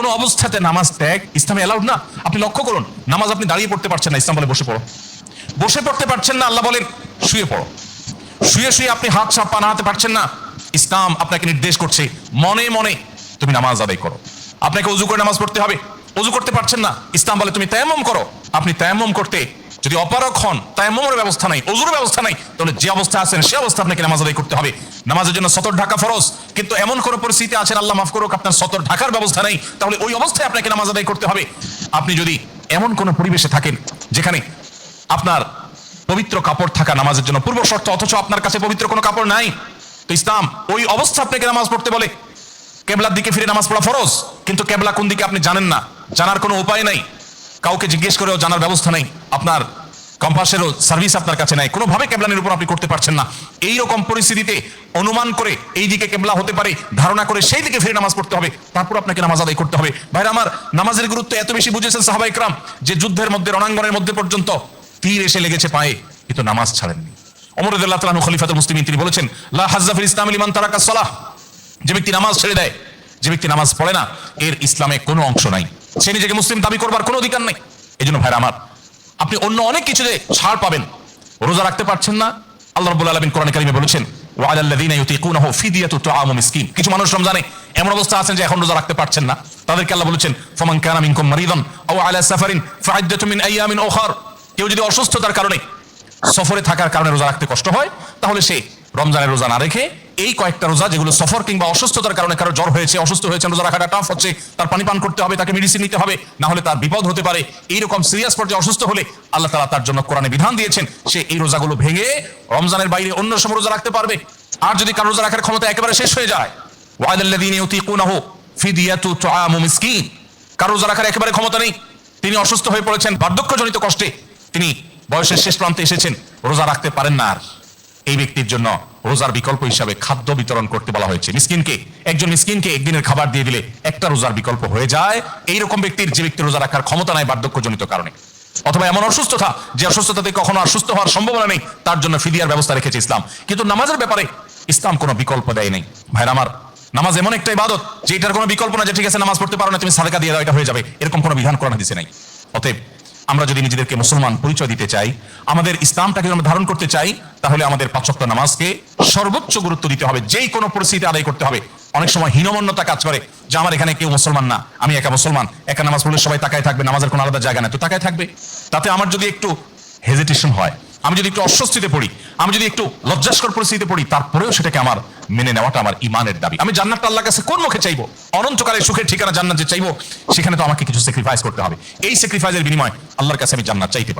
কোনো অবস্থাতে নামাজ ত্যাগ ইসলামে অ্যালাউড না। আপনি লক্ষ্য করুন, নামাজ আপনি দাঁড়িয়ে পড়তে পারছেন না, ইসলাম বলে বসে পড়ো। বসে পড়তে পারছেন না, আল্লাহ বলেন শুয়ে পড়ো। শুয়ে শুয়ে আপনি হাত পা নাড়াতে পারছেন না, ইসলাম আপনাকে নির্দেশ করছে মনে মনে তুমি নামাজ আদায় করো। আপনাকে ওযু করে নামাজ পড়তে হবে, ওযু করতে পারছেন না, ইসলাম বলে তুমি তায়াম্মুম করো। আপনি তায়াম্মুম করতে যদি অপারগ হন, তায়াম্মুমের ব্যবস্থা নাই, ওযুর ব্যবস্থা নাই, তাহলে যে অবস্থা আছেন সে অবস্থা আপনাকে নামাজ আদায় করতে হবে। নামাজের জন্য সতর ঢাকা ফরজ, কিন্তু এমন কোন পরিস্থিতি আছেন আল্লাহ মাফ করুক আপনার সতর ঢাকার ব্যবস্থা নেই, তাহলে ওই অবস্থায় আপনাকে নামাজ আদায় করতে হবে। আপনি যদি এমন কোন পরিবেশে থাকেন যেখানে আপনার পবিত্র কাপড় থাকা নামাজের জন্য পূর্ব শর্ত, অথচ আপনার কাছে পবিত্র কোনো কাপড় নাই, তো ইসলাম ওই অবস্থা আপনাকে নামাজ পড়তে বলে। কেবলার দিকে ফিরে নামাজ পড়া ফরজ, কিন্তু কেবলা কোন দিকে আপনি জানেন না, জানার কোনো উপায় নাই, কাউকে জিজ্ঞেস করেও জানার ব্যবস্থা নেই, আপনার কম্পাসেরও সার্ভিস আপনার কাছে নাই, কোনোভাবে কেবলার উপর আপনি করতে পারছেন না। এইরকম পরিস্থিতিতে অনুমান করে এই দিকে কেবলা হতে পারে ধারণা করে সেই দিকে ফিরে নামাজ পড়তে হবে, তারপর আপনাকে নামাজ আদায় করতে হবে। ভাইরা আমার, নামাজের গুরুত্ব এত বেশি বুঝেছেন সাহাবায়ে কেরাম যে যুদ্ধের মধ্যে, রণাঙ্গনের মধ্যে পর্যন্ত তীর এসে লেগেছে পায়ে, কিন্তু নামাজ ছাড়েননি। ওমর রাদিয়াল্লাহু তাআলা খলিফাতুল মুসলিমিন, তিনি বলেছেন লা হাজ্জা ফিল ইসলামি লিমান তারাকাস সালাহ, যে ব্যক্তি নামাজ ছেড়ে দেয়, যে ব্যক্তি নামাজ পড়ে না, এর ইসলামে কোনো অংশ নাই, সে নিজেকে মুসলিম দাবি করবার কোনো অধিকার নেই। এই জন্য ভাইরা আমার, আপনি অন্য অনেক কিছুতে ছাড় পাবেন, রোজা রাখতে পারছেন না, আল্লাহ রাব্বুল আলামিন কোরআনে কারিমে বলেছেন ওয়া আলাল্লাযিনা ইউতিকুনাহু ফিদিয়াতু তুআমু মিসকিন। কিছু মানুষ রমজানে এমন অবস্থা আছেন যে এখন রোজা রাখতে পারছেন না, তাদেরকে আল্লাহ বলেছেন ফামান কানা মিনকুম মারিদান আও আলা সাফারিন ফাইদ্দাতুম মিন আইয়ামিন উখার। কেউ যদি অসুস্থতার কারণে, সফরে থাকার কারণে রোজা রাখতে কষ্ট হয়, তাহলে সে রমজানের রোজা না রেখে এই কয়েকটা রোজা, যেগুলো সফর কিংবা অসুস্থতার কারণে, কারো জ্বর হয়েছে, অসুস্থ হয়েছে, রোজা রাখাটা টাফ হচ্ছে, তার পানি পান করতে হবে, তাকে মেডিসিন নিতে হবে, না হলে তার বিপদ হতে পারে, এইরকম সিরিয়াস পর্যায়ে অসুস্থ হলে আল্লাহ তাআলা তার জন্য কোরআনে বিধান দিয়েছেন সে এই রোজাগুলো ভেঙে রমজানের বাইরে অন্য সময় রোজা রাখতে পারবে। আর যদি কারো রোজা রাখার ক্ষমতা একেবারে শেষ হয়ে যায়, ওয়া আলাল্লাযিনা ইউতিকুনাহু ফিদিয়াতু তুআমু মিসকিন, কারো রোজা রাখার একেবারে ক্ষমতা নেই, তিনি অসুস্থ হয়ে পড়েছেন, বার্ধক্যজনিত কষ্টে তিনি বয়সের শেষ প্রান্তে এসেছেন, রোজা রাখতে পারেন না, আর এই ব্যক্তির জন্য রোজার বিকল্প হিসাবে খাদ্য বিতরণ করতে বলা হয়েছে। মিসকিনকে, একজন মিসকিনকে একদিনের খাবার দিয়ে দিলে একটা রোজার বিকল্প হয়ে যায়। এইরকম ব্যক্তির, যে ব্যক্তি রোজা রাখার ক্ষমতা নাই বার্ধক্যজনিত কারণে, অথবা এমন অসুস্থতা যে অসুস্থতাতে কখনো আর সুস্থ হওয়ার সম্ভাবনা নেই, তার জন্য ফিদিয়ার ব্যবস্থা রেখেছে ইসলাম। কিন্তু নামাজের ব্যাপারে ইসলাম কোনো বিকল্প দেয় নাই। ভাইরা আমার, নামাজ এমন একটা ইবাদত যে এটার কোনো বিকল্প না, যে ঠিক আছে নামাজ পড়তে পারো না, তুমি সাদকা দিয়ে দাও, এটা হয়ে যাবে, এরকম কোনো বিধান কোরআন হাদিসে নাই। অতএব আমরা যদি নিজেদেরকে মুসলমান পরিচয় দিতে চাই, আমাদের ইসলামটাকে আমরা ধারণ করতে চাই, তাহলে আমাদের ৫ ওয়াক্ত নামাজকে সর্বোচ্চ গুরুত্ব দিতে হবে, যেই কোনো পরিস্থিতি আদায় করতে হবে। অনেক সময় হীনমন্যতা কাজ করে যে আমার এখানে কেউ মুসলমান না, আমি একা মুসলমান, একা নামাজ পড়লে সবাই তাকায় থাকবে, নামাজের কোনো আলাদা জায়গা নেই, তো তাকায় থাকবে। তাতে আমার যদি একটু হেজিটেশন হয়, আমি যদি একটু অস্বস্তিতে পড়ি, আমি যদি একটু লজ্জাস্কর পরিস্থিতিতে পড়ি, তারপরেও সেটাকে আমার মেনে নেওয়াটা আমার ইমানের দাবি। আমি জান্নাতটা আল্লাহর কাছে কোন মুখে চাইবো? অনন্তকালের সুখের ঠিকানা জান্নাত যে চাইবো, সেখানে তো আমাকে কিছু স্যাক্রিফাইস করতে হবে। এই স্যাক্রিফাইসের বিনিময়ে আল্লাহর কাছে আমি জান্নাত চাইতে পারি।